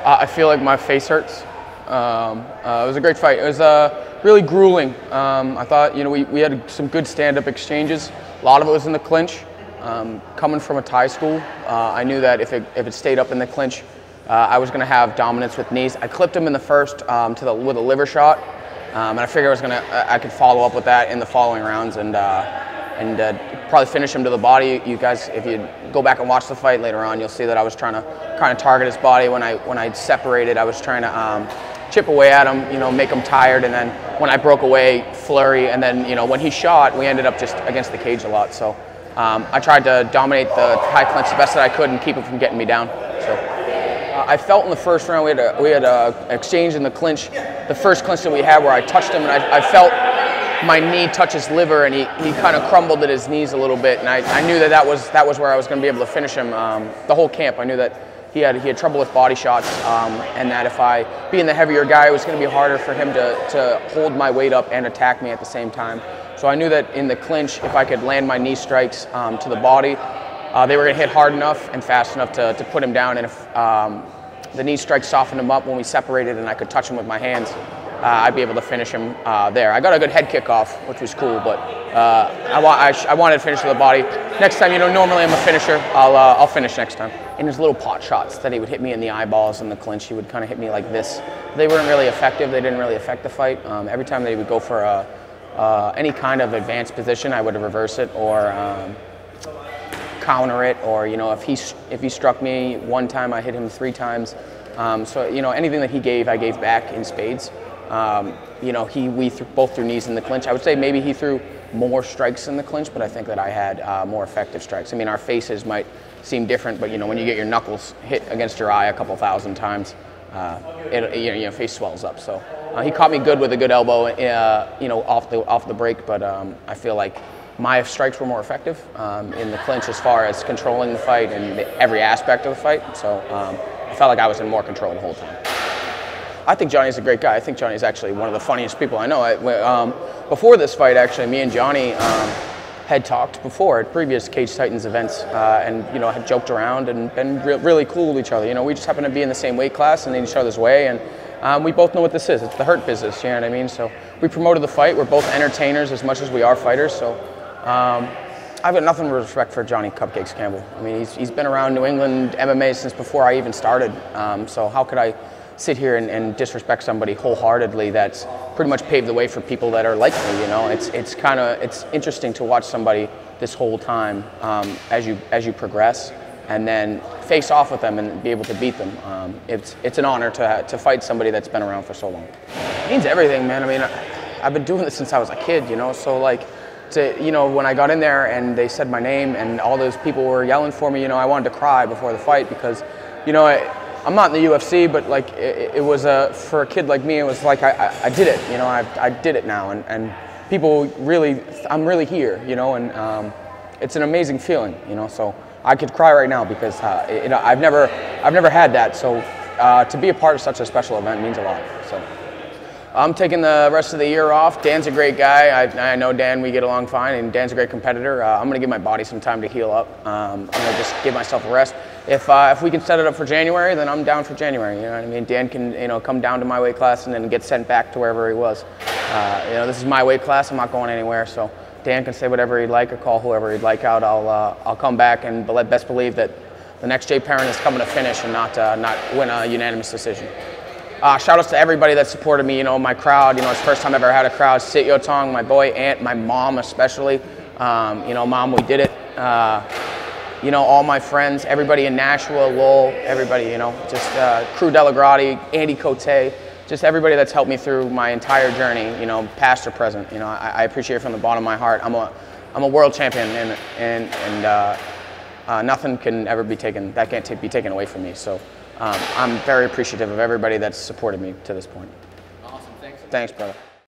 I feel like my face hurts. It was a great fight. It was really grueling. I thought, we had some good stand-up exchanges. A lot of it was in the clinch. Coming from a Thai school, I knew that if it stayed up in the clinch, I was going to have dominance with knees. I clipped him in the first with a liver shot, and I figured I could follow up with that in the following rounds and probably finish him to the body. You guys, if you go back and watch the fight later on, you'll see that I was trying to kind of target his body. When I separated, I was trying to chip away at him, make him tired, and then when I broke away, flurry, and then when he shot, we ended up just against the cage a lot. So I tried to dominate the high clinch the best that I could and keep him from getting me down. So I felt in the first round we had an exchange in the clinch, the first clinch that we had where I touched him and I felt my knee touch his liver and he kind of crumbled at his knees a little bit, and I knew that was where I was going to be able to finish him. The whole camp, I knew that he had trouble with body shots, and that if being the heavier guy, it was going to be harder for him to hold my weight up and attack me at the same time. So I knew that in the clinch, if I could land my knee strikes to the body, they were going to hit hard enough and fast enough to put him down. And if the knee strikes softened him up when we separated and I could touch him with my hands, I'd be able to finish him there. I got a good head kick off, which was cool, but I wanted to finish with the body. Next time, normally I'm a finisher. I'll finish next time. In his little pot shots that he would hit me in the eyeballs in the clinch, he would kind of hit me like this. They weren't really effective. They didn't really affect the fight. Every time they would go for any kind of advanced position, I would reverse it or counter it, or if he struck me one time, I hit him 3 times. So anything that he gave, I gave back in spades. We both threw knees in the clinch. I would say maybe he threw more strikes in the clinch, but I think that I had more effective strikes. I mean, our faces might seem different, but when you get your knuckles hit against your eye a couple thousand times, your face swells up. So he caught me good with a good elbow, off the break. But I feel like my strikes were more effective in the clinch as far as controlling the fight and every aspect of the fight. So I felt like I was in more control the whole time. I think Johnny's a great guy. I think Johnny's actually one of the funniest people I know. Before this fight, actually, me and Johnny had talked before at previous Cage Titans events, and had joked around and been really cool with each other. We just happen to be in the same weight class and in each other's way, and we both know what this is. It's the hurt business, you know what I mean? So we promoted the fight. We're both entertainers as much as we are fighters. So I've got nothing but respect for Johnny Cupcakes Campbell. I mean, he's been around New England MMA since before I even started. So how could I sit here and disrespect somebody wholeheartedly that's pretty much paved the way for people that are like me? It's interesting to watch somebody this whole time as you progress, and then face off with them and be able to beat them. It's an honor to fight somebody that's been around for so long. It means everything, man. I mean, I've been doing this since I was a kid, so like, when I got in there and they said my name and all those people were yelling for me, I wanted to cry before the fight because, I'm not in the UFC, but like it was for a kid like me, it was like I did it, I did it now, and people really, I'm really here, and it's an amazing feeling, so I could cry right now because I've never had that, so to be a part of such a special event means a lot. So I'm taking the rest of the year off. Dan's a great guy. I know Dan, we get along fine, and Dan's a great competitor. I'm going to give my body some time to heal up. I'm going to just give myself a rest. If we can set it up for January, then I'm down for January. You know what I mean? Dan can come down to my weight class and then get sent back to wherever he was. This is my weight class. I'm not going anywhere. So Dan can say whatever he'd like or call whoever he'd like out. I'll come back, and let best believe that the next Jay Perrin is coming to finish and not win a unanimous decision. Shout outs to everybody that supported me, my crowd. It's the first time I've ever had a crowd. Sit Yo Tong, my boy, aunt, my mom especially. Mom, we did it. All my friends, everybody in Nashua, Lowell, everybody, just Crew Delagrati, Andy Cote, just everybody that's helped me through my entire journey, past or present. I appreciate it from the bottom of my heart. I'm a world champion, and nothing can ever be taken, that can't be taken away from me. So I'm very appreciative of everybody that's supported me to this point. Awesome, thanks. Thanks, brother.